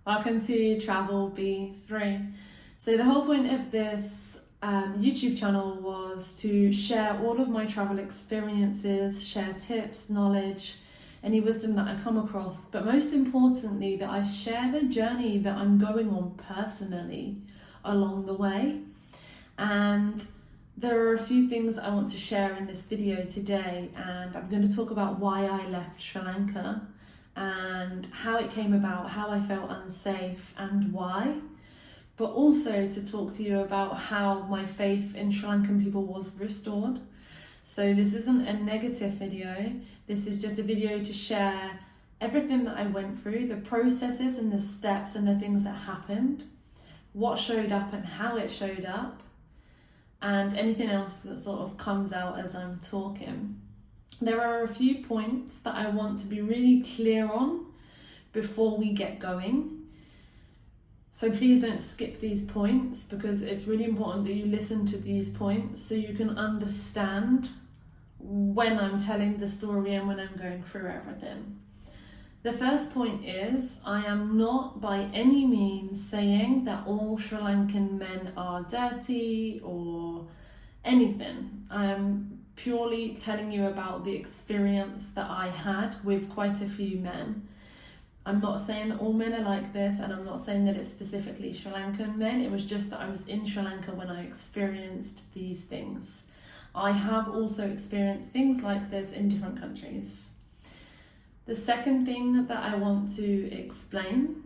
Welcome to Travel B3. So the whole point of this YouTube channel was to share all of my travel experiences, share tips, knowledge, any wisdom that I come across, but most importantly that I share the journey that I'm going on personally along the way. And there are a few things I want to share in this video today, and I'm going to talk about why I left Sri Lanka and how it came about, how I felt unsafe and why, but also to talk to you about how my faith in Sri Lankan people was restored. So this isn't a negative video, this is just a video to share everything that I went through, the processes and the steps and the things that happened, what showed up and how it showed up, and anything else that sort of comes out as I'm talking. There are a few points that I want to be really clear on before we get going. So please don't skip these points, because it's really important that you listen to these points so you can understand when I'm telling the story and when I'm going through everything. The first point is, I am not by any means saying that all Sri Lankan men are dirty or anything. I am purely telling you about the experience that I had with quite a few men. I'm not saying that all men are like this, and I'm not saying that it's specifically Sri Lankan men. It was just that I was in Sri Lanka when I experienced these things. I have also experienced things like this in different countries. The second thing that I want to explain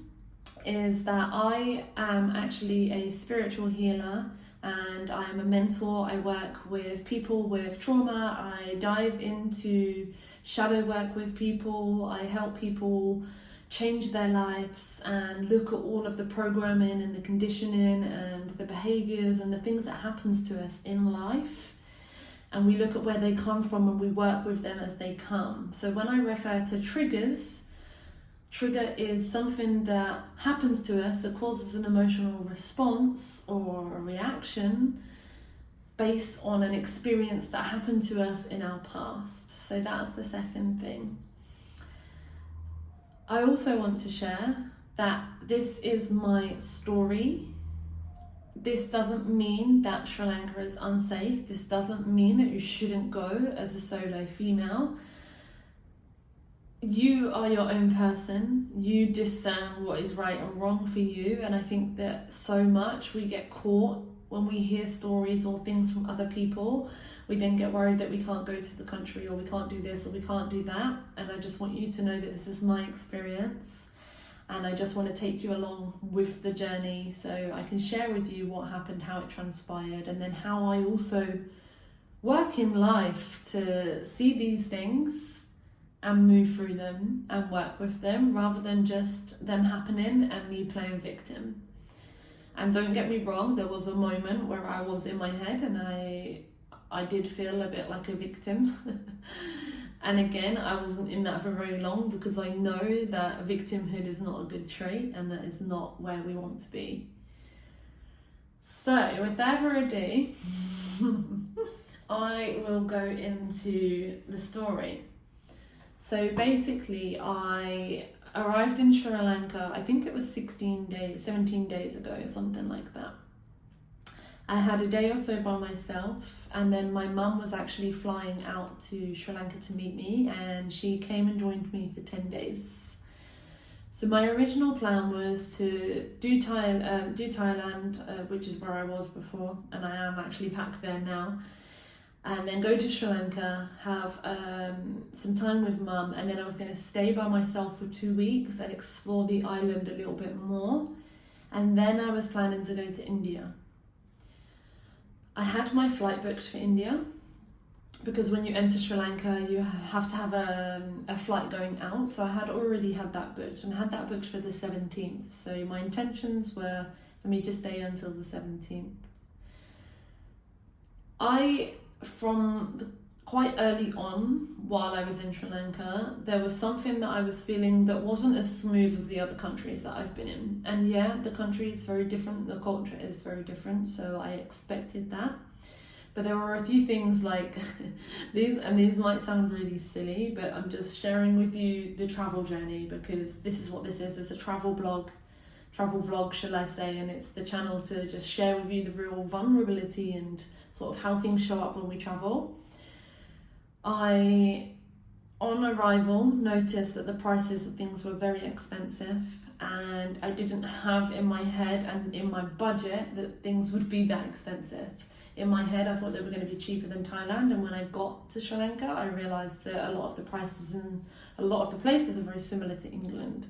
is that I am actually a spiritual healer, and I am a mentor. I work with people with trauma. I dive into shadow work with people. I help people change their lives and look at all of the programming and the conditioning and the behaviors and the things that happens to us in life. And we look at where they come from and we work with them as they come. So when I refer to triggers, trigger is something that happens to us that causes an emotional response or a reaction based on an experience that happened to us in our past. So that's the second thing. I also want to share that this is my story. This doesn't mean that Sri Lanka is unsafe. This doesn't mean that you shouldn't go as a solo female. You are your own person. You discern what is right or wrong for you. And I think that so much we get caught when we hear stories or things from other people. We then get worried that we can't go to the country, or we can't do this, or we can't do that. And I just want you to know that this is my experience. And I just want to take you along with the journey so I can share with you what happened, how it transpired, and then how I also work in life to see these things and move through them and work with them, rather than just them happening and me playing victim. And don't get me wrong, there was a moment where I was in my head and I did feel a bit like a victim. And again, I wasn't in that for very long, because I know that victimhood is not a good trait and that is not where we want to be. So without further ado, I will go into the story. So basically, I arrived in Sri Lanka, I think it was 17 days ago, something like that. I had a day or so by myself, and then my mum was actually flying out to Sri Lanka to meet me, and she came and joined me for 10 days. So my original plan was to do Thailand, which is where I was before, and I am actually back there now, and then go to Sri Lanka, have some time with mum, and then I was going to stay by myself for 2 weeks and explore the island a little bit more, and then I was planning to go to India. I had my flight booked for India, because when you enter Sri Lanka you have to have a flight going out, so I had already had that booked, and I had that booked for the 17th, so my intentions were for me to stay until the 17th. Quite early on, while I was in Sri Lanka, there was something that I was feeling that wasn't as smooth as the other countries that I've been in. And yeah, the country is very different, the culture is very different, so I expected that. But there were a few things like these might sound really silly, but I'm just sharing with you the travel journey, because this is what this is. It's a travel blog. travel vlog, shall I say, and it's the channel to just share with you the real vulnerability and sort of how things show up when we travel. I, on arrival, noticed that the prices of things were very expensive, and I didn't have in my head and in my budget that things would be that expensive. In my head, I thought they were going to be cheaper than Thailand, and when I got to Sri Lanka, I realised that a lot of the prices in a lot of the places are very similar to England.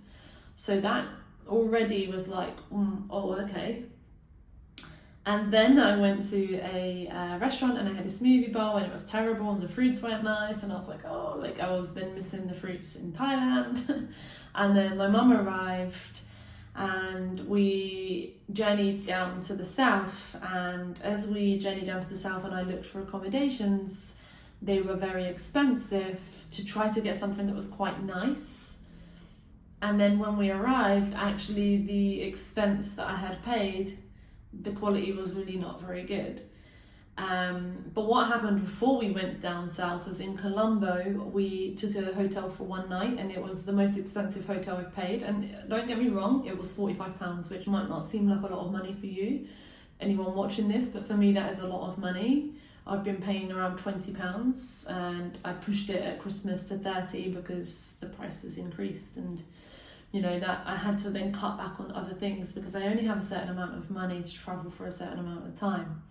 So that already was like, oh, okay. And then I went to a restaurant and I had a smoothie bowl, and it was terrible and the fruits weren't nice, and I was like, oh, like I was then missing the fruits in Thailand. And then my mum arrived and we journeyed down to the south, and as we journeyed down to the south and I looked for accommodations, they were very expensive to try to get something that was quite nice. And then when we arrived, actually the expense that I had paid, the quality was really not very good. But what happened before we went down south was in Colombo, we took a hotel for one night, and it was the most expensive hotel I've paid. And don't get me wrong, it was £45, which might not seem like a lot of money for you, anyone watching this, but for me that is a lot of money. I've been paying around £20, and I pushed it at Christmas to 30 because the prices increased, and you know that I had to then cut back on other things because I only have a certain amount of money to travel for a certain amount of time.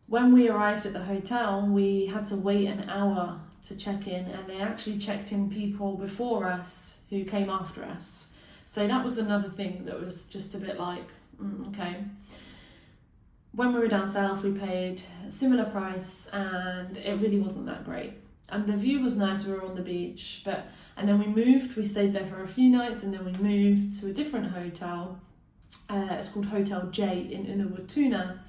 When we arrived at the hotel, we had to wait an hour to check in, and they actually checked in people before us who came after us. So that was another thing that was just a bit like, okay. When we were down south, we paid a similar price, and it really wasn't that great. And the view was nice, we were on the beach, and then we stayed there for a few nights, and then we moved to a different hotel. It's called Hotel J in Unawatuna.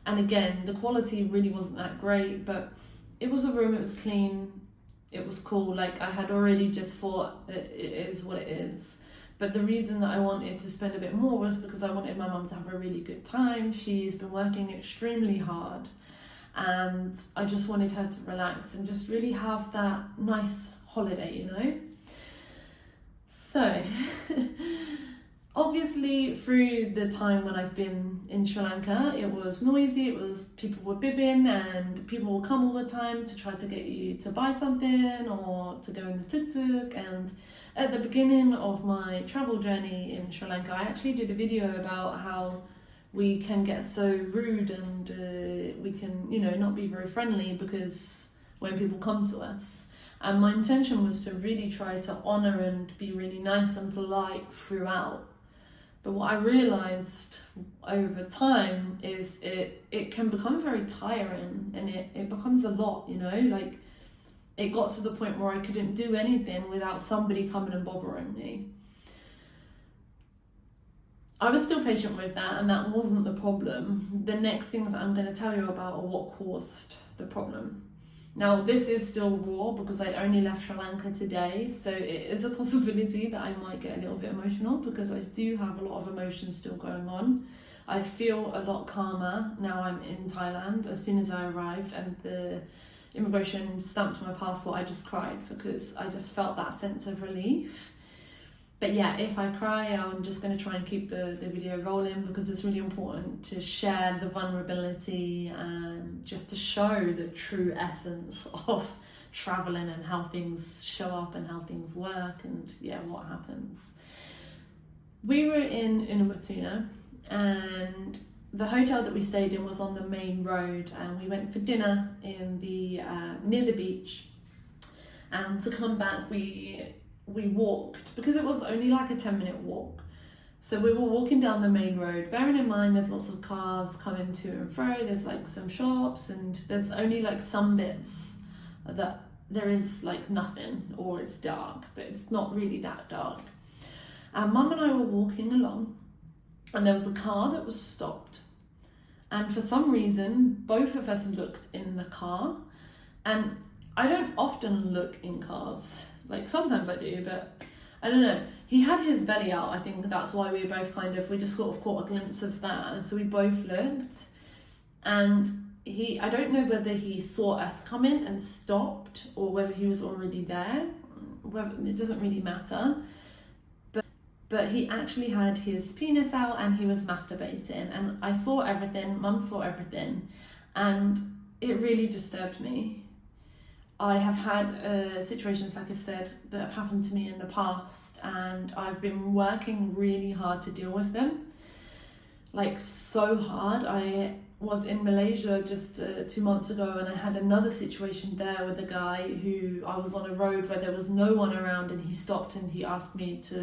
And again, the quality really wasn't that great, but it was a room, it was clean, it was cool. Like I had already just thought it is what it is. But the reason that I wanted to spend a bit more was because I wanted my mum to have a really good time. She's been working extremely hard, and I just wanted her to relax and just really have that nice holiday, you know? So, obviously through the time when I've been in Sri Lanka, it was noisy, people were bibbing, and people will come all the time to try to get you to buy something or to go in the tuk-tuk. And at the beginning of my travel journey in Sri Lanka, I actually did a video about how we can get so rude and we can, not be very friendly because when people come to us. And my intention was to really try to honour and be really nice and polite throughout. But what I realised over time is it can become very tiring, and it becomes a lot, like it got to the point where I couldn't do anything without somebody coming and bothering me. I was still patient with that, and that wasn't the problem. The next things that I'm going to tell you about are what caused the problem. Now, this is still raw because I only left Sri Lanka today, so it is a possibility that I might get a little bit emotional because I do have a lot of emotions still going on. I feel a lot calmer now I'm in Thailand. As soon as I arrived and the immigration stamped my passport, I just cried because I just felt that sense of relief. But yeah, if I cry, I'm just going to try and keep the video rolling because it's really important to share the vulnerability and just to show the true essence of traveling and how things show up and how things work and what happens. We were in Unawatuna, and the hotel that we stayed in was on the main road, and we went for dinner in the near the beach. And to come back, we walked because it was only like a 10-minute walk. So we were walking down the main road, bearing in mind there's lots of cars coming to and fro, there's like some shops, and there's only like some bits that there is like nothing, or it's dark, but it's not really that dark. And Mum and I were walking along, and there was a car that was stopped, and for some reason both of us looked in the car. And I don't often look in cars, like sometimes I do, but I don't know. He had his belly out. I think that's why we both we just sort of caught a glimpse of that. And so we both looked, and I don't know whether he saw us come in and stopped or whether he was already there. It doesn't really matter. but he actually had his penis out and he was masturbating, and I saw everything, Mum saw everything, and it really disturbed me. I have had situations, like I've said, that have happened to me in the past, and I've been working really hard to deal with them, like so hard. I was in Malaysia just 2 months ago, and I had another situation there with a guy who, I was on a road where there was no one around, and he stopped and he asked me to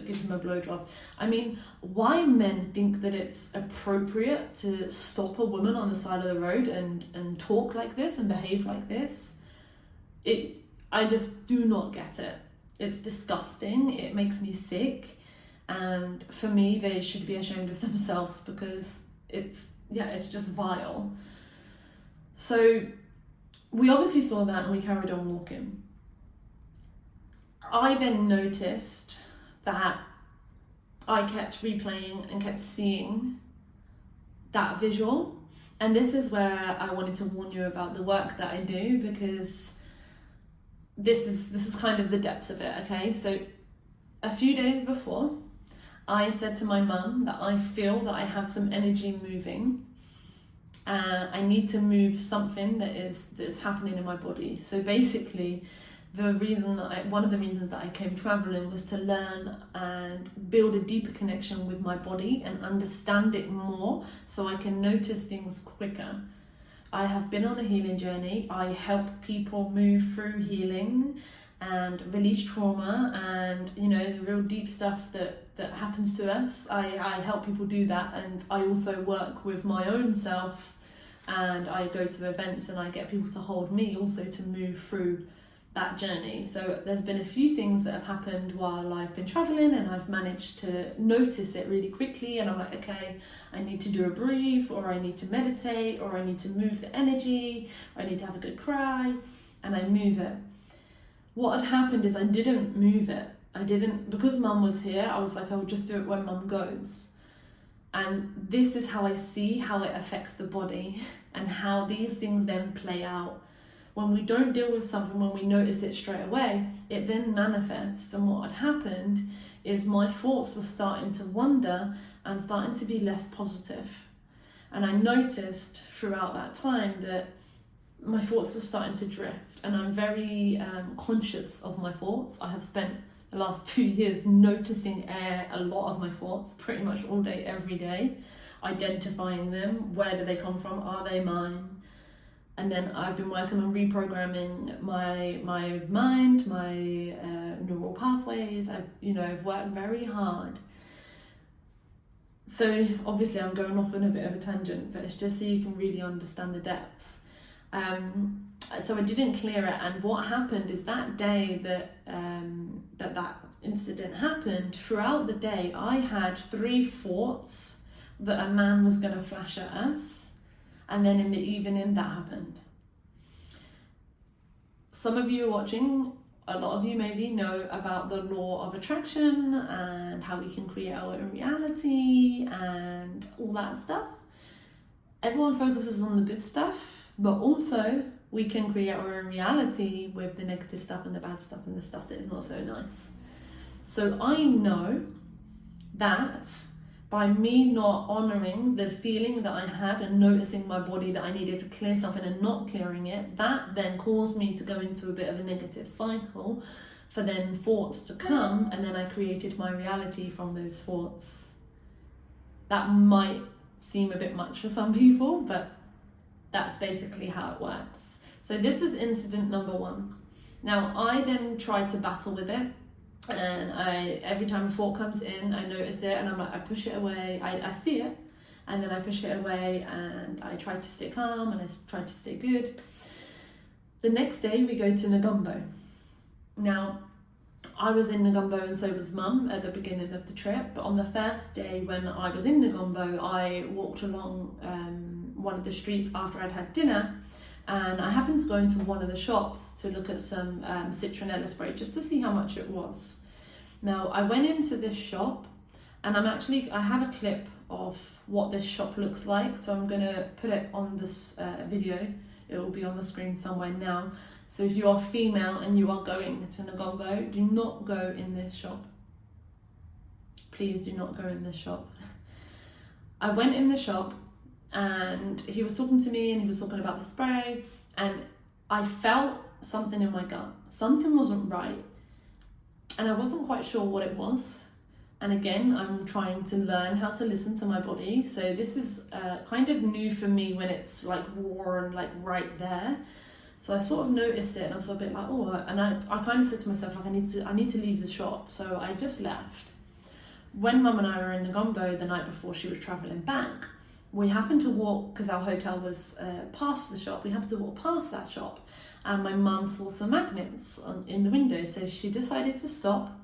give him a blowjob. I mean, why men think that it's appropriate to stop a woman on the side of the road and talk like this and behave like this, I just do not get it. It's disgusting. It makes me sick. And for me, they should be ashamed of themselves, because it's just vile. So we obviously saw that and we carried on walking. I then noticed that I kept replaying and kept seeing that visual. And this is where I wanted to warn you about the work that I do, because this is kind of the depths of it, okay? So a few days before, I said to my mum that I feel that I have some energy moving. I need to move something that is happening in my body. So basically, one of the reasons that I came traveling was to learn and build a deeper connection with my body and understand it more, so I can notice things quicker. I have been on a healing journey. I help people move through healing and release trauma, and the real deep stuff that happens to us. I help people do that, and I also work with my own self, and I go to events and I get people to hold me also to move through that journey. So there's been a few things that have happened while I've been traveling, and I've managed to notice it really quickly, and I'm like, okay, I need to do a breathe, or I need to meditate, or I need to move the energy, or I need to have a good cry, and I move it. What had happened is I didn't move it. Because Mum was here, I was like, I'll just do it when Mum goes. And this is how I see how it affects the body, and how these things then play out. When we don't deal with something, when we notice it straight away, it then manifests. And what had happened is my thoughts were starting to wander and starting to be less positive. And I noticed throughout that time that my thoughts were starting to drift, and I'm very conscious of my thoughts. I have spent the last 2 years noticing a lot of my thoughts, pretty much all day, every day, identifying them. Where do they come from? Are they mine? And then I've been working on reprogramming my mind, my neural pathways. I've worked very hard. So obviously I'm going off on a bit of a tangent, but it's just so you can really understand the depths. So I didn't clear it, and what happened is that day that incident happened, throughout the day I had 3 thoughts that a man was going to flash at us, and then in the evening that happened. Some of you are watching, a lot of you maybe know about the law of attraction and how we can create our own reality and all that stuff. Everyone focuses on the good stuff, but also we can create our own reality with the negative stuff and the bad stuff and the stuff that is not so nice. So I know that by me not honouring the feeling that I had and noticing my body that I needed to clear something and not clearing it, that then caused me to go into a bit of a negative cycle for then thoughts to come, and then I created my reality from those thoughts. That might seem a bit much for some people, but that's basically how it works. So this is incident number 1. Now I then try to battle with it, and every time a thought comes in, I notice it, and I'm like, I push it away. I see it, and then I push it away, and I try to stay calm, and I try to stay good. The next day we go to Negombo. Now I was in Negombo and so was Mum at the beginning of the trip, but on the first day when I was in Negombo, I walked along one of the streets after I'd had dinner, and I happened to go into one of the shops to look at some citronella spray just to see how much it was. Now I went into this shop, and I have a clip of what this shop looks like, so I'm gonna put it on this video. It will be on the screen somewhere now. So if you are female and you are going to Negombo, do not go in this shop. please do not go in this shop. I went in the shop and he was talking to me and he was talking about the spray, and I felt something in my gut. Something wasn't right and I wasn't quite sure what it was. And again, I'm trying to learn how to listen to my body. So this is kind of new for me when it's like raw and like right there. So I sort of noticed it and I was a bit like, oh, and I kind of said to myself, like, I need to leave the shop. So I just left. When Mum and I were in Negombo the night before she was travelling back, we happened to walk, because our hotel was past the shop, we happened to walk past that shop, and my mum saw some magnets in the window. So she decided to stop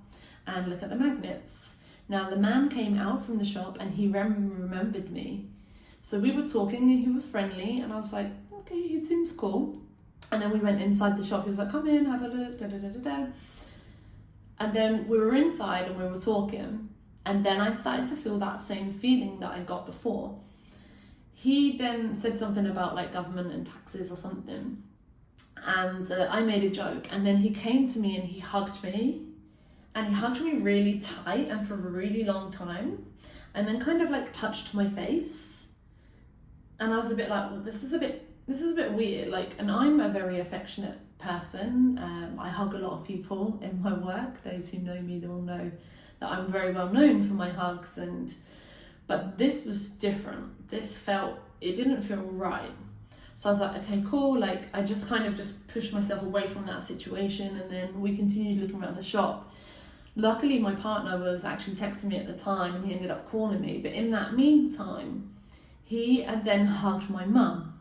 and look at the magnets. Now the man came out from the shop and he remembered me. So we were talking and he was friendly and I was like, okay, he seems cool. And then we went inside the shop. He was like, come in, have a look, da da da da da. And then we were inside and we were talking. And then I started to feel that same feeling that I got before. He then said something about like government and taxes or something. And I made a joke. And then he came to me and he hugged me. And he hugged me really tight and for a really long time. And then kind of like touched my face. And I was a bit like, well, this is a bit weird. Like, and I'm a very affectionate person. I hug a lot of people in my work. Those who know me, they will know that I'm very well known for my hugs. But this was different. It didn't feel right. So I was like, okay, cool. Like, I just kind of just pushed myself away from that situation. And then we continued looking around the shop. Luckily, my partner was actually texting me at the time and he ended up calling me. But in that meantime, he had then hugged my mum.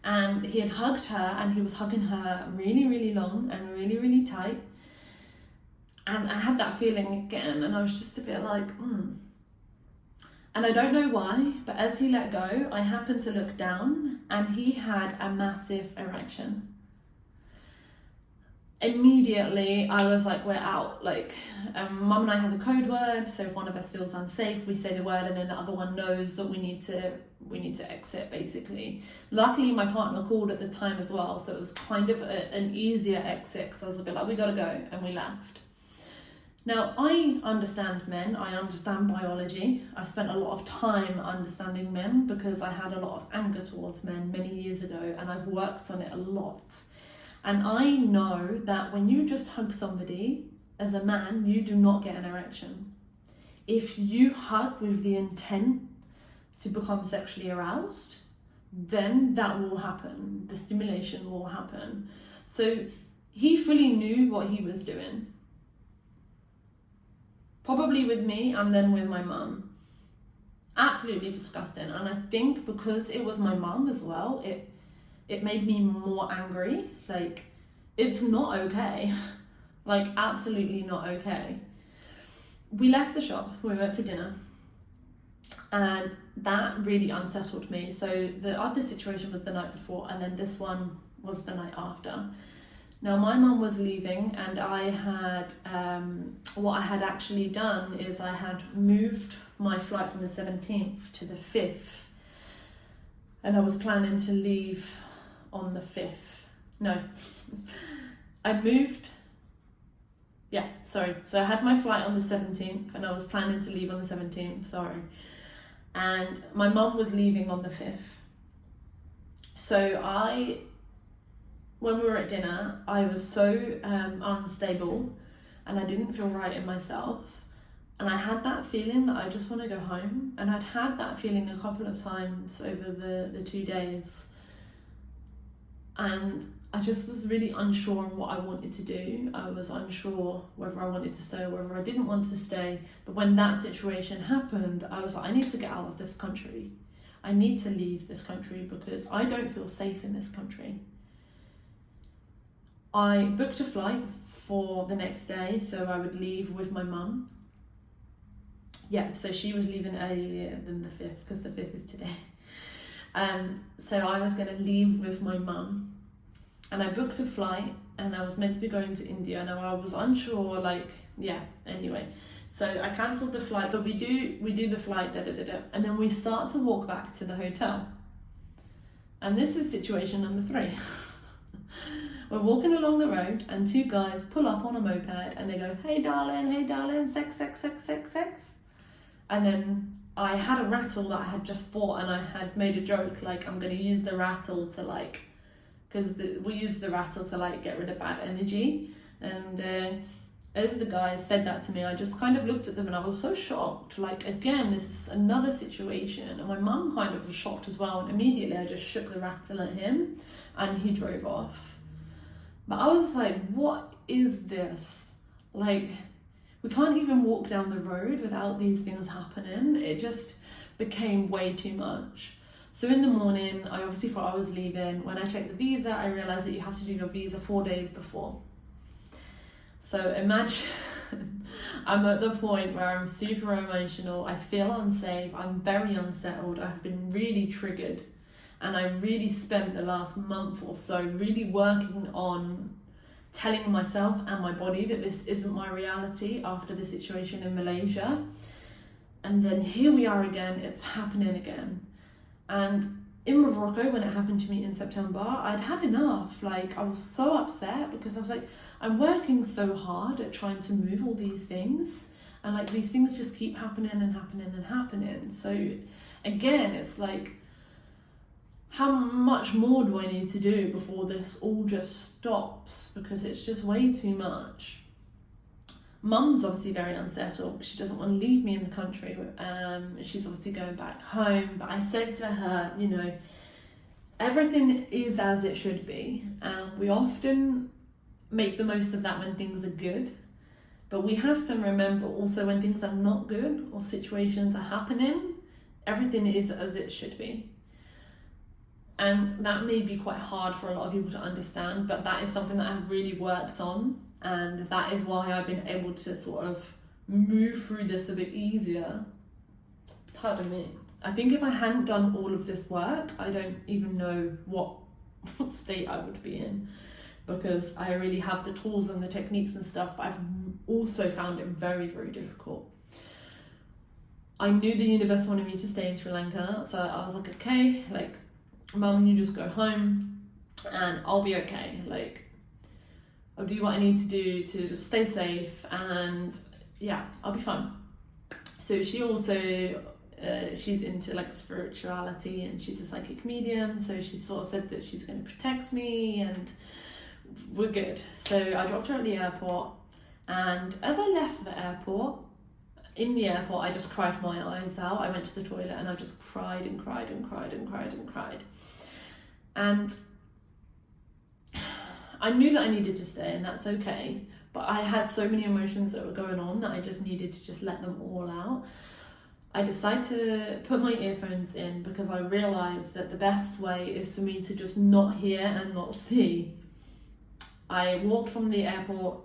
And he had hugged her and he was hugging her really, really long and really, really tight. And I had that feeling again and I was just a bit like, And I don't know why, but as he let go, I happened to look down and he had a massive erection. Immediately, I was like, we're out. Like, Mum and I have a code word, so if one of us feels unsafe, we say the word and then the other one knows that we need to exit, basically. Luckily, my partner called at the time as well, so it was kind of an easier exit, because I was a bit like, we gotta go, and we left. Now, I understand men, I understand biology. I spent a lot of time understanding men because I had a lot of anger towards men many years ago, and I've worked on it a lot. And I know that when you just hug somebody, as a man, you do not get an erection. If you hug with the intent to become sexually aroused, then that will happen. The stimulation will happen. So he fully knew what he was doing. Probably with me and then with my mum. Absolutely disgusting. And I think because it was my mum as well, it made me more angry. Like, it's not okay. Like, absolutely not okay. We left the shop, we went for dinner, and that really unsettled me. So the other situation was the night before, and then this one was the night after. Now, my mum was leaving, and I had, what I had actually done is I had moved my flight from the 17th to the 5th, and I was planning to leave on the 5th. No, so I had my flight on the 17th and I was planning to leave on the 17th, and my mum was leaving on the 5th. So when we were at dinner, I was so unstable and I didn't feel right in myself, and I had that feeling that I just want to go home, and I'd had that feeling a couple of times over the 2 days. And I just was really unsure on what I wanted to do. I was unsure whether I wanted to stay or whether I didn't want to stay. But when that situation happened, I was like, I need to get out of this country. I need to leave this country because I don't feel safe in this country. I booked a flight for the next day, so I would leave with my mum. Yeah, so she was leaving earlier than the 5th because the 5th is today. So I was going to leave with my mum, and I booked a flight, and I was meant to be going to India, and I was unsure, anyway. So I cancelled the flight, but we do the flight, and then we start to walk back to the hotel. And this is situation number 3. We're walking along the road and two guys pull up on a moped and they go, hey darling, sex. And then I had a rattle that I had just bought, and I had made a joke, like, I'm going to use the rattle to, like, because we use the rattle to, like, get rid of bad energy. And as the guys said that to me, I just kind of looked at them and I was so shocked. Like, again, this is another situation. And my mum kind of was shocked as well. And immediately I just shook the rattle at him and he drove off. But I was like, what is this? Like, we can't even walk down the road without these things happening. It just became way too much. So in the morning, I obviously thought I was leaving. When I checked the visa, I realised that you have to do your visa 4 days before. So imagine I'm at the point where I'm super emotional, I feel unsafe, I'm very unsettled, I've been really triggered, and I really spent the last month or so really working on telling myself and my body that this isn't my reality after the situation in Malaysia. And then here we are again, it's happening again. And in Morocco, when it happened to me in September, I'd had enough. Like, I was so upset because I was like, I'm working so hard at trying to move all these things, and like these things just keep happening. So again, it's like, how much more do I need to do before this all just stops? Because it's just way too much. Mum's obviously very unsettled. She doesn't want to leave me in the country. She's obviously going back home. But I said to her, you know, everything is as it should be. We often make the most of that when things are good. But we have to remember also when things are not good or situations are happening, everything is as it should be. And that may be quite hard for a lot of people to understand, but that is something that I've really worked on. And that is why I've been able to sort of move through this a bit easier. Pardon me. I think if I hadn't done all of this work, I don't even know what state I would be in, because I really have the tools and the techniques and stuff, but I've also found it very, very difficult. I knew the universe wanted me to stay in Sri Lanka, so I was like, okay, like, Mum, you just go home and I'll be okay. Like, I'll do what I need to do to just stay safe, and yeah, I'll be fine. So she also, she's into like spirituality, and she's a psychic medium, so she sort of said that she's going to protect me and we're good. So I dropped her at the airport, and as I left the airport, in the airport, I just cried my eyes out. I went to the toilet and I just cried and cried. And I knew that I needed to stay, and that's okay. But I had so many emotions that were going on that I just needed to just let them all out. I decided to put my earphones in because I realised that the best way is for me to just not hear and not see. I walked from the airport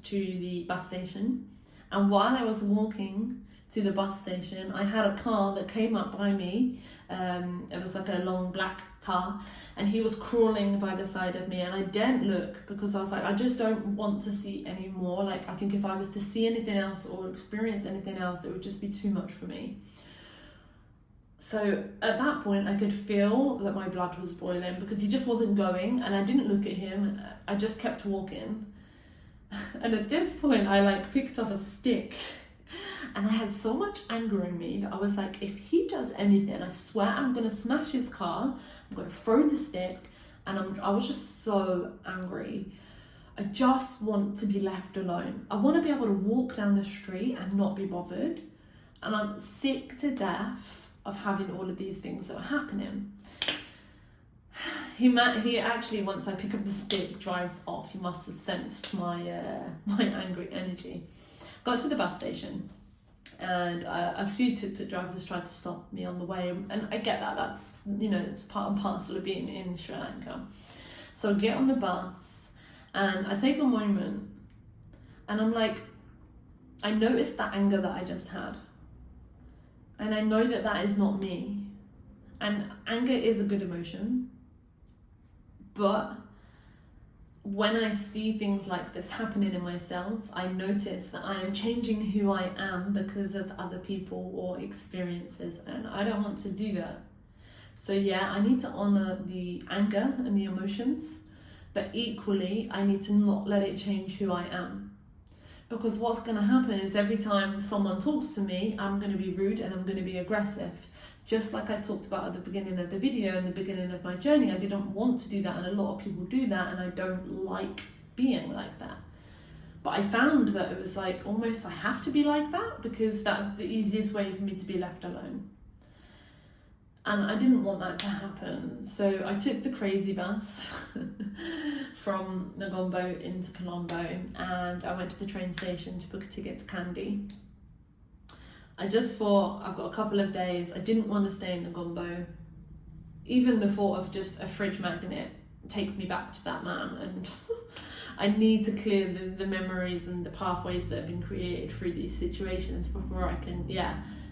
to the bus station, and while I was walking to the bus station, I had a car that came up by me. It was like a long black car, and he was crawling by the side of me, and I didn't look because I was like, I just don't want to see any more. Like, I think if I was to see anything else or experience anything else, it would just be too much for me. So at that point, I could feel that my blood was boiling because he just wasn't going, and I didn't look at him. I just kept walking. And at this point, I like picked up a stick, and I had so much anger in me that I was like, if he does anything, I swear I'm going to smash his car, I'm going to throw the stick, and I was just so angry. I just want to be left alone. I want to be able to walk down the street and not be bothered. And I'm sick to death of having all of these things that are happening. He actually, once I pick up the stick, drives off. He must have sensed my angry energy. Got to the bus station, and a few tuk-tuk drivers tried to stop me on the way, and I get that. That's, you know, it's part and parcel of being in Sri Lanka. So I get on the bus, and I take a moment, and I'm like, I noticed that anger that I just had, and I know that that is not me. And anger is a good emotion. But when I see things like this happening in myself, I notice that I am changing who I am because of other people or experiences, and I don't want to do that. So yeah, I need to honor the anger and the emotions, but equally I need to not let it change who I am. Because what's going to happen is every time someone talks to me, I'm going to be rude and I'm going to be aggressive. Just like I talked about at the beginning of the video and the beginning of my journey, I didn't want to do that, and a lot of people do that, and I don't like being like that. But I found that it was like almost I have to be like that because that's the easiest way for me to be left alone. And I didn't want that to happen. So I took the crazy bus from Negombo into Colombo, and I went to the train station to book a ticket to Kandy. I just thought, I've got a couple of days. I didn't want to stay in Negombo. Even the thought of just a fridge magnet takes me back to that man, and I need to clear the memories and the pathways that have been created through these situations before I can,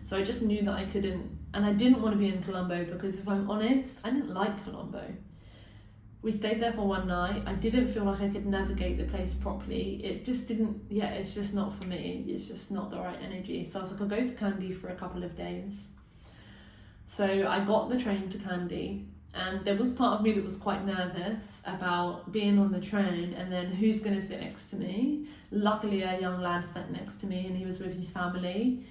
So I just knew that I couldn't, and I didn't want to be in Colombo because if I'm honest, I didn't like Colombo. We stayed there for one night. I didn't feel like I could navigate the place properly. It just didn't, it's just not for me. It's just not the right energy. So I was like, I'll go to Kandy for a couple of days. So I got the train to Kandy, and there was part of me that was quite nervous about being on the train and then who's going to sit next to me. Luckily, a young lad sat next to me and he was with his family,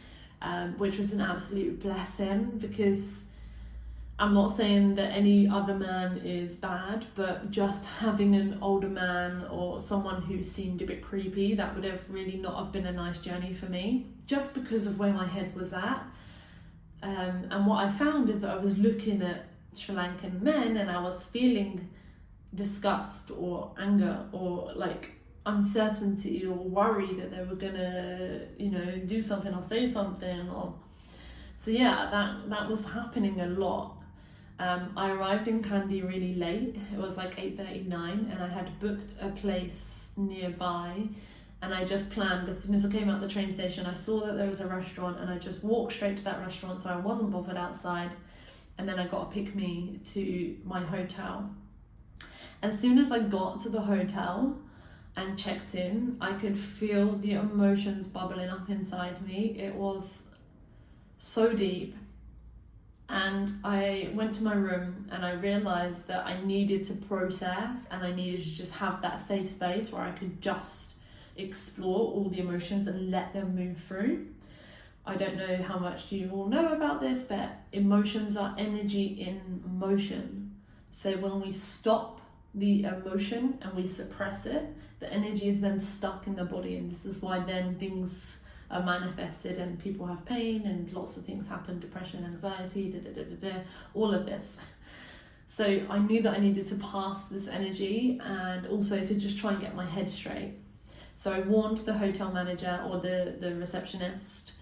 which was an absolute blessing, because I'm not saying that any other man is bad, but just having an older man or someone who seemed a bit creepy, that would have really not have been a nice journey for me, just because of where my head was at. And what I found is that I was looking at Sri Lankan men and I was feeling disgust or anger or like uncertainty or worry that they were gonna, do something or say something. That was happening a lot. I arrived in Kandy really late. It was like 8:39, and I had booked a place nearby, and I just planned, as soon as I came out the train station, I saw that there was a restaurant and I just walked straight to that restaurant, so I wasn't bothered outside, and then I got a pick me to my hotel. As soon as I got to the hotel and checked in, I could feel the emotions bubbling up inside me. It was so deep. And I went to my room and I realised that I needed to process, and I needed to just have that safe space where I could just explore all the emotions and let them move through. I don't know how much you all know about this, but emotions are energy in motion. So when we stop the emotion and we suppress it, the energy is then stuck in the body, and this is why then things are manifested and people have pain and lots of things happen, depression, anxiety, all of this. So I knew that I needed to pass this energy and also to just try and get my head straight. So I warned the hotel manager or the receptionist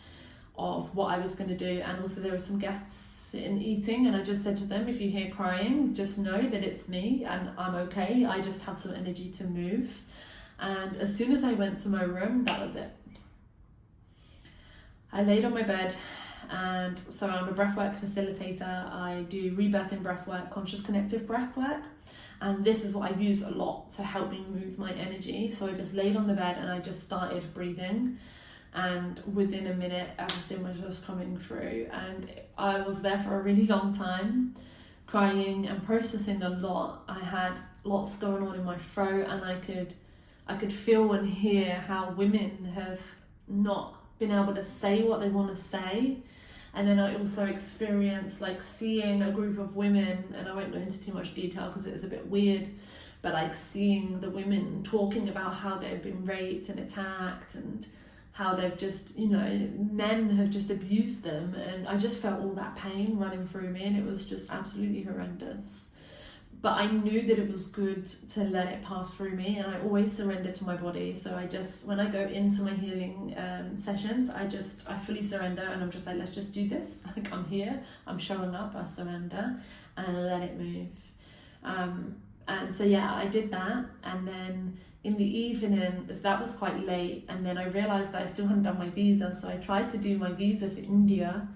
of what I was going to do, and also there were some guests in eating, and I just said to them, if you hear crying, just know that it's me and I'm okay. I just have some energy to move. And as soon as I went to my room, that was it. I laid on my bed, and so I'm a breathwork facilitator. I do rebirthing breathwork, conscious connective breathwork, and this is what I use a lot to help me move my energy. So I just laid on the bed and I just started breathing, and within a minute everything was just coming through, and I was there for a really long time, crying and processing a lot. I had lots going on in my throat, and I could feel and hear how women have not been able to say what they want to say. And then I also experienced like seeing a group of women, and I won't go into too much detail because it was a bit weird, but like seeing the women talking about how they've been raped and attacked, and how they've just, men have just abused them, and I just felt all that pain running through me, and it was just absolutely horrendous. But I knew that it was good to let it pass through me, and I always surrender to my body. So I just, when I go into my healing sessions, I fully surrender, and I'm just like, let's just do this. Like, I'm here, I'm showing up, I surrender, and let it move. And so I did that, and then in the evening, that was quite late, and then I realised that I still hadn't done my visa, so I tried to do my visa for India,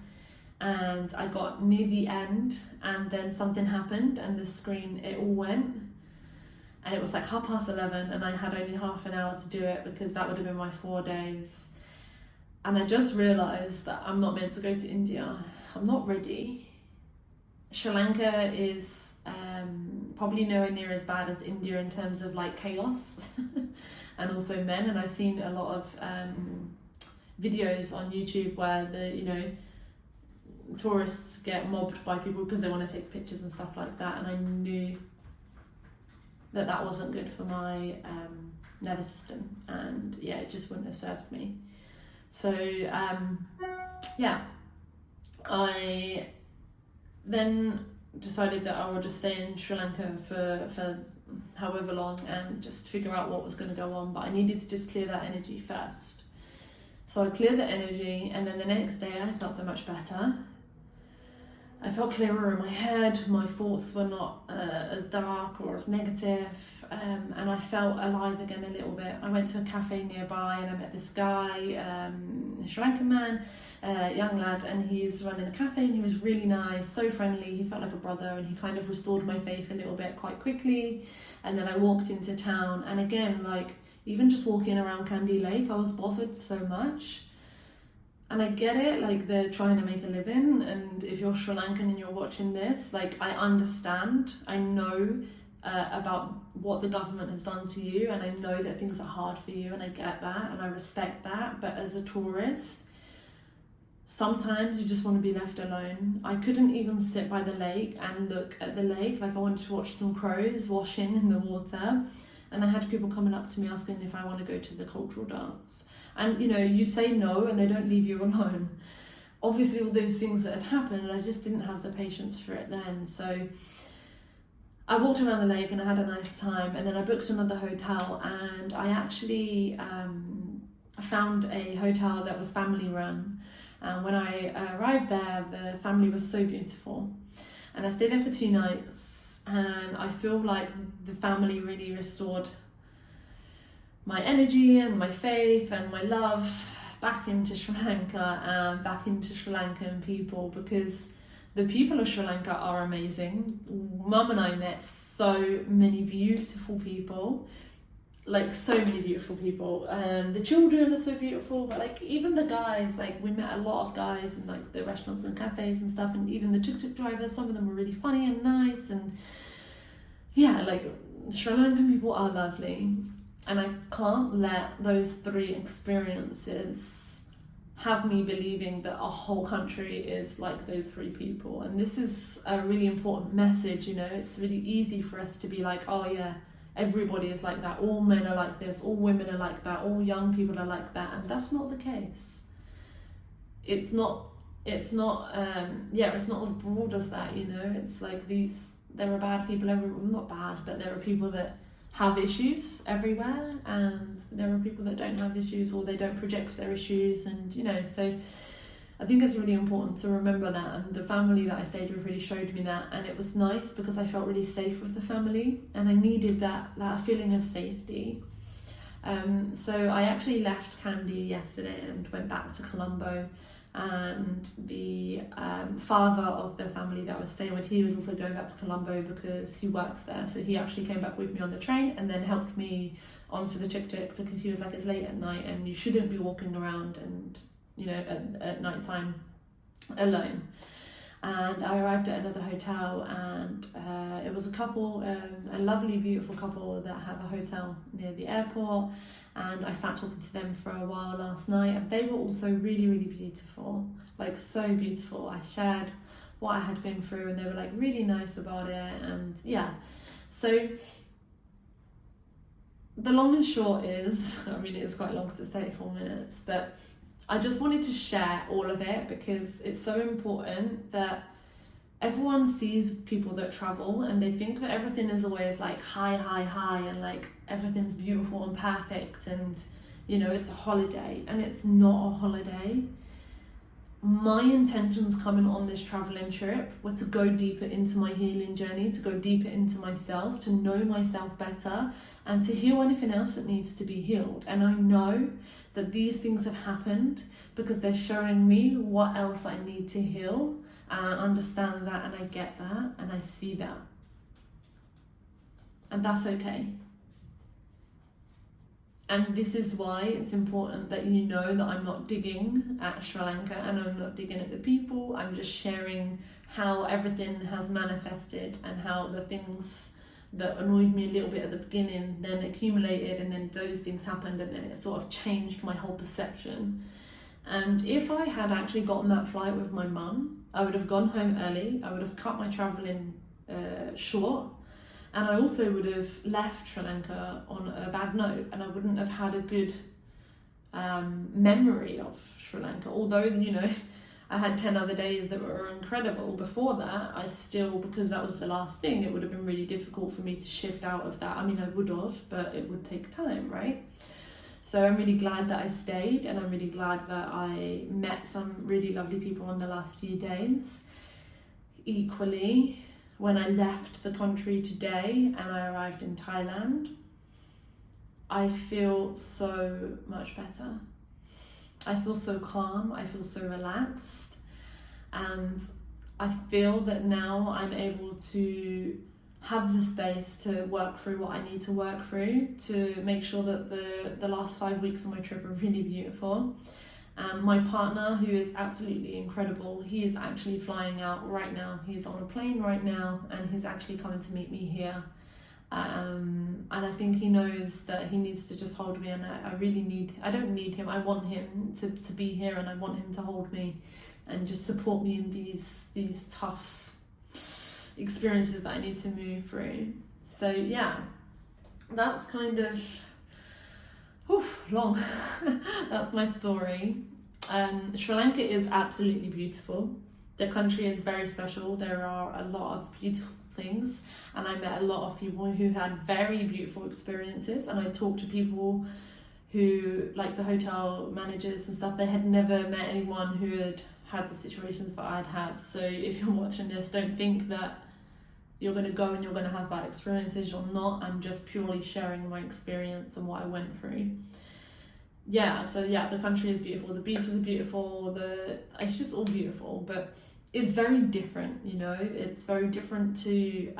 and I got near the end, and then something happened, and the screen, it all went, and it was like 11:30, and I had only half an hour to do it, because that would have been my 4 days. And I just realised that I'm not meant to go to India. I'm not ready. Sri Lanka is probably nowhere near as bad as India in terms of like chaos and also men. And I've seen a lot of videos on YouTube where tourists get mobbed by people because they want to take pictures and stuff like that, and I knew that wasn't good for my nervous system, and it just wouldn't have served me. So I then decided that I would just stay in Sri Lanka for however long and just figure out what was going to go on, but I needed to just clear that energy first. So I cleared the energy, and then the next day I felt so much better. I felt clearer in my head, my thoughts were not as dark or as negative, and I felt alive again a little bit. I went to a cafe nearby and I met this guy, a Sri Lankan man, young lad, and he's running a cafe, and he was really nice, so friendly, he felt like a brother, and he kind of restored my faith a little bit quite quickly. And then I walked into town, and again, like even just walking around Kandy Lake, I was bothered so much. And I get it, like they're trying to make a living, and if you're Sri Lankan and you're watching this, like I understand, I know about what the government has done to you, and I know that things are hard for you, and I get that, and I respect that. But as a tourist, sometimes you just want to be left alone. I couldn't even sit by the lake and look at the lake, like I wanted to watch some crows washing in the water, and I had people coming up to me asking if I want to go to the cultural dance. And you say no and they don't leave you alone. Obviously all those things that had happened, I just didn't have the patience for it then. So I walked around the lake and I had a nice time, and then I booked another hotel, and I actually found a hotel that was family run. And when I arrived there, the family was so beautiful. And I stayed there for 2 nights, and I feel like the family really restored my energy and my faith and my love back into Sri Lanka and back into Sri Lankan people, because the people of Sri Lanka are amazing. Mum and I met so many beautiful people, like so many beautiful people, and the children are so beautiful, but like even the guys, like we met a lot of guys in like the restaurants and cafes and stuff, and even the tuk-tuk drivers, some of them were really funny and nice, and like Sri Lankan people are lovely. And I can't let those 3 experiences have me believing that a whole country is like those 3 people. And this is a really important message, it's really easy for us to be like, oh yeah, everybody is like that, all men are like this, all women are like that, all young people are like that, and that's not the case. It's not as broad as that, it's like there are bad people everywhere, not bad, but there are people that have issues everywhere, and there are people that don't have issues, or they don't project their issues, and so I think it's really important to remember that. And the family that I stayed with really showed me that, and it was nice because I felt really safe with the family, and I needed that feeling of safety. So I actually left Kandy yesterday and went back to Colombo, and the father of the family that I was staying with, he was also going back to Colombo because he works there, so he actually came back with me on the train and then helped me onto the tuk-tuk, because he was like, it's late at night and you shouldn't be walking around and at night time alone. And I arrived at another hotel, and it was a couple, a lovely beautiful couple that have a hotel near the airport, and I sat talking to them for a while last night, and they were also really, really beautiful, like so beautiful. I shared what I had been through, and they were like really nice about it, and so the long and short is, I mean it's quite long because it's 34 minutes, but I just wanted to share all of it because it's so important that everyone sees people that travel and they think that everything is always like high, and like everything's beautiful and perfect, and it's a holiday, and it's not a holiday. My intentions coming on this traveling trip were to go deeper into my healing journey, to go deeper into myself, to know myself better, and to heal anything else that needs to be healed. And I know that these things have happened because they're showing me what else I need to heal. I understand that, and I get that, and I see that. And that's okay. And this is why it's important that you know that I'm not digging at Sri Lanka, and I'm not digging at the people. I'm just sharing how everything has manifested and how the things that annoyed me a little bit at the beginning, then accumulated, and then those things happened, and then it sort of changed my whole perception. And if I had actually gotten that flight with my mum, I would have gone home early, I would have cut my travelling short, and I also would have left Sri Lanka on a bad note, and I wouldn't have had a good memory of Sri Lanka. Although, you know, I had 10 other days that were incredible before that, I still, because that was the last thing, it would have been really difficult for me to shift out of that. I mean, I would have, but it would take time, right? So I'm really glad that I stayed, and I'm really glad that I met some really lovely people in the last few days. Equally, when I left the country today and I arrived in Thailand, I feel so much better. I feel so calm, I feel so relaxed, and I feel that now I'm able to have the space to work through what I need to work through to make sure that the last 5 weeks of my trip are really beautiful. My partner, who is absolutely incredible, he is actually flying out right now. He's on a plane right now, and he's actually coming to meet me here. And I think he knows that he needs to just hold me, and I don't need him, I want him to be here, and I want him to hold me and just support me in these tough experiences that I need to move through. So yeah, that's kind of long. That's my story. Sri Lanka is absolutely beautiful. The country is very special. There are a lot of beautiful things, and I met a lot of people who had very beautiful experiences, and I talked to people who, like the hotel managers and stuff, they had never met anyone who had had the situations that I'd had. So if you're watching this, don't think that you're going to go and you're going to have bad experiences. You're not. I'm just purely sharing my experience and what I went through. The country is beautiful, the beaches are beautiful, it's just all beautiful, but it's very different, you know. It's very different to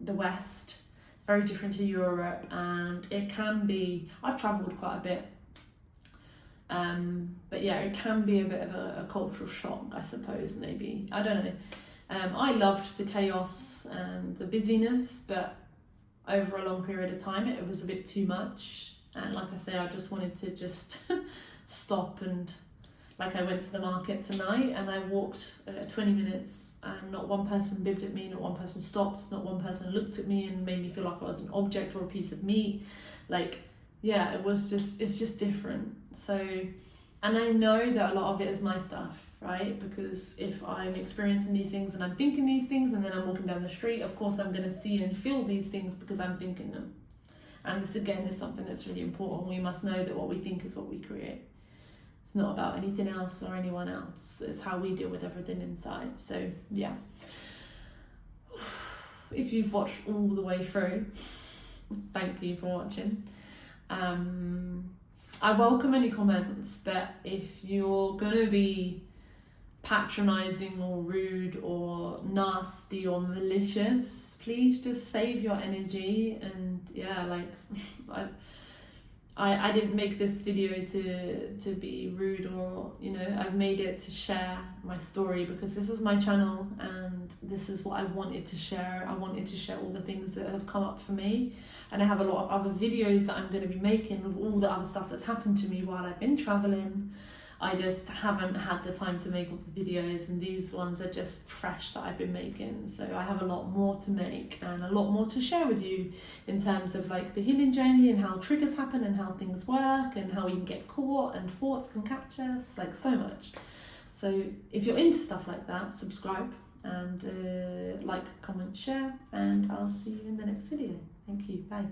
the West, very different to Europe, and it can be, I've travelled quite a bit, but yeah, it can be a bit of a cultural shock, I suppose, maybe, I don't know. I loved the chaos and the busyness, but over a long period of time it was a bit too much, and like I say, I just wanted to just stop. And like, I went to the market tonight and I walked 20 minutes and not one person bibbed at me, not one person stopped, not one person looked at me and made me feel like I was an object or a piece of meat. Like, yeah, it's just different. So, and I know that a lot of it is my stuff, right? Because if I'm experiencing these things and I'm thinking these things, and then I'm walking down the street, of course I'm going to see and feel these things because I'm thinking them. And this again is something that's really important. We must know that what we think is what we create. It's not about anything else or anyone else. It's how we deal with everything inside. So yeah, if you've watched all the way through, thank you for watching. I welcome any comments, but if you're gonna be patronizing or rude or nasty or malicious, please just save your energy. And yeah, like I didn't make this video to be rude, or, you know, I've made it to share my story because this is my channel and this is what I wanted to share. I wanted to share all the things that have come up for me, and I have a lot of other videos that I'm going to be making of all the other stuff that's happened to me while I've been traveling. I just haven't had the time to make all the videos, and these ones are just fresh that I've been making. So I have a lot more to make and a lot more to share with you in terms of like the healing journey and how triggers happen and how things work and how we can get caught and thoughts can catch us, like so much. So if you're into stuff like that, subscribe and like, comment, share, and I'll see you in the next video. Thank you. Bye.